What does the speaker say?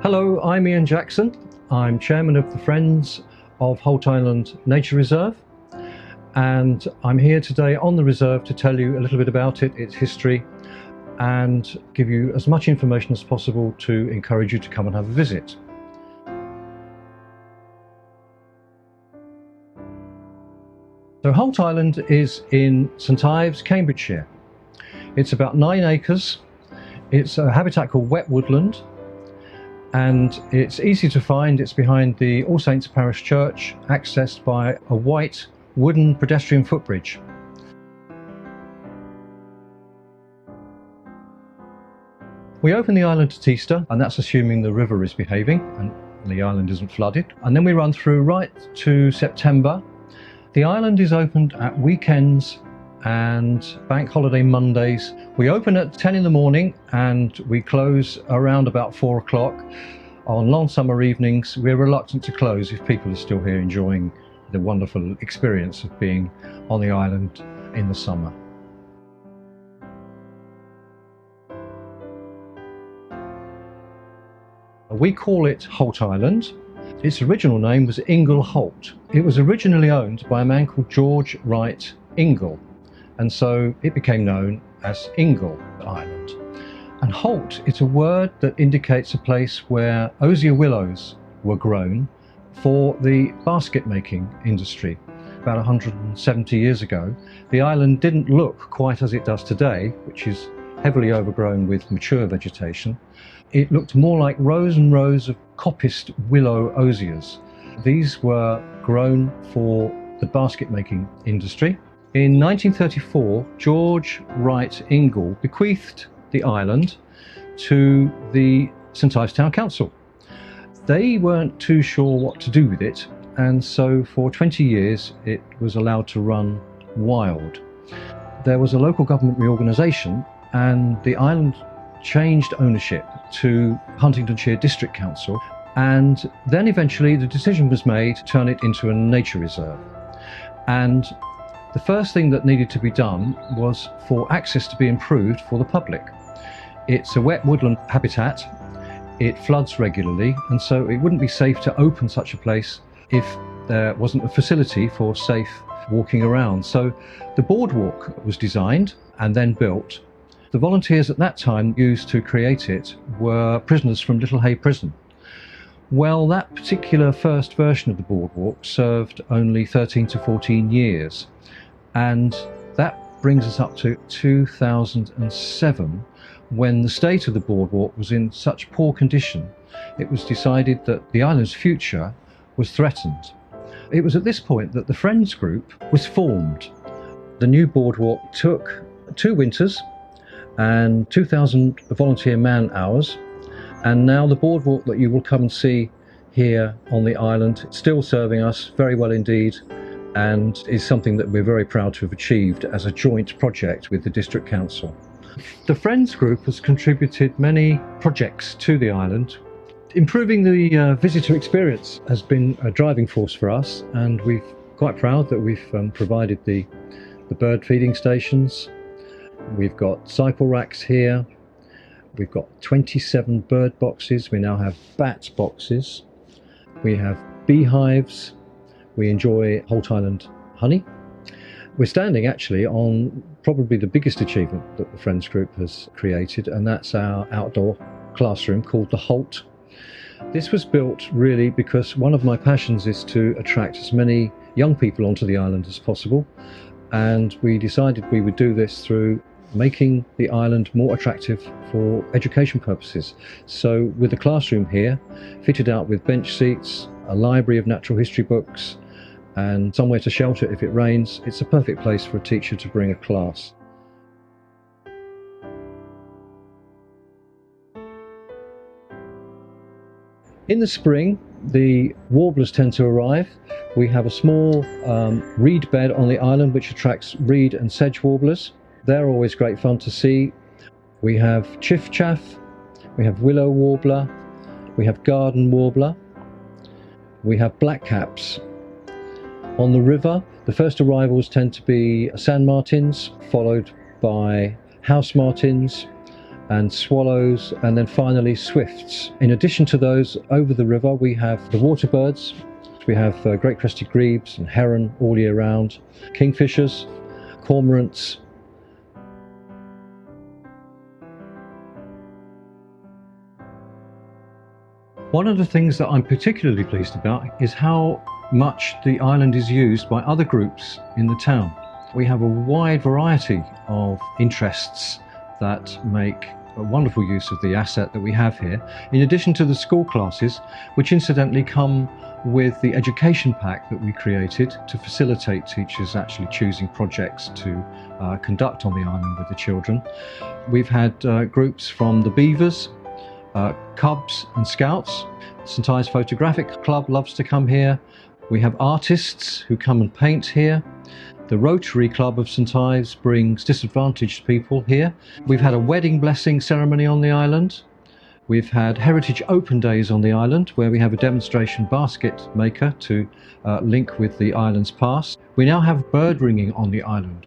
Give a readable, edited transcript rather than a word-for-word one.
Hello, I'm Ian Jackson. I'm chairman of the Friends of Holt Island Nature Reserve, and I'm here today on the reserve to tell you a little bit about it, its history, and give you as much information as possible to encourage you to come and have a visit. So Holt Island is in St Ives, Cambridgeshire. It's about 9 acres. It's a habitat called wet woodland, and it's easy to find. It's behind the All Saints Parish Church, accessed by a white wooden pedestrian footbridge. We open the island at Easter, and that's assuming the river is behaving and the island isn't flooded. And then we run through right to September. The island is opened at weekends and bank holiday Mondays. We open at 10 in the morning and we close around about 4 o'clock. On long summer evenings, we're reluctant to close if people are still here enjoying the wonderful experience of being on the island in the summer. We call it Holt Island. Its original name was Ingle Holt. It was originally owned by a man called George Wright Ingle, and so it became known as Ingle Island. And Holt is a word that indicates a place where osier willows were grown for the basket making industry. About 170 years ago, the island didn't look quite as it does today, which is heavily overgrown with mature vegetation. It looked more like rows and rows of coppiced willow osiers. These were grown for the basket making industry. In 1934, George Wright Ingle bequeathed the island to the St Ives Town Council. They weren't too sure what to do with it, and so for 20 years it was allowed to run wild. There was a local government reorganisation, and the island changed ownership to Huntingdonshire District Council, and then eventually the decision was made to turn it into a nature reserve. And the first thing that needed to be done was for access to be improved for the public. It's a wet woodland habitat, it floods regularly, and so it wouldn't be safe to open such a place if there wasn't a facility for safe walking around. So the boardwalk was designed and then built. The volunteers at that time used to create it were prisoners from Little Hay Prison. Well, that particular first version of the boardwalk served only 13 to 14 years. And that brings us up to 2007, when the state of the boardwalk was in such poor condition, it was decided that the island's future was threatened. It was at this point that the Friends group was formed. The new boardwalk took 2 winters and 2,000 volunteer man hours, and now the boardwalk that you will come and see here on the island is still serving us very well indeed, and is something that we're very proud to have achieved as a joint project with the District Council. The Friends group has contributed many projects to the island. Improving the visitor experience has been a driving force for us, and we're quite proud that we've provided the bird feeding stations. We've got cycle racks here. We've got 27 bird boxes. We now have bat boxes. We have beehives. We enjoy Holt Island honey. We're standing actually on probably the biggest achievement that the Friends group has created, and that's our outdoor classroom called the Holt. This was built really because one of my passions is to attract as many young people onto the island as possible, and we decided we would do this through making the island more attractive for education purposes. So with the classroom here, fitted out with bench seats, a library of natural history books, and somewhere to shelter if it rains, it's a perfect place for a teacher to bring a class. In the spring, the warblers tend to arrive. We have a small reed bed on the island which attracts reed and sedge warblers. They're always great fun to see. We have chiffchaff, we have willow warbler, we have garden warbler, we have blackcaps. On the river, the first arrivals tend to be sand martins, followed by house martins, and swallows, and then finally swifts. In addition to those, over the river we have the water birds. We have great crested grebes and heron all year round, kingfishers, cormorants. One of the things that I'm particularly pleased about is how much the island is used by other groups in the town. We have a wide variety of interests that make a wonderful use of the asset that we have here, in addition to the school classes, which incidentally come with the education pack that we created to facilitate teachers actually choosing projects to conduct on the island with the children. We've had groups from the Beavers, Cubs and Scouts. St Ives Photographic Club loves to come here. We have artists who come and paint here. The Rotary Club of St Ives brings disadvantaged people here. We've had a wedding blessing ceremony on the island. We've had Heritage Open Days on the island, where we have a demonstration basket maker to link with the island's past. We now have bird ringing on the island.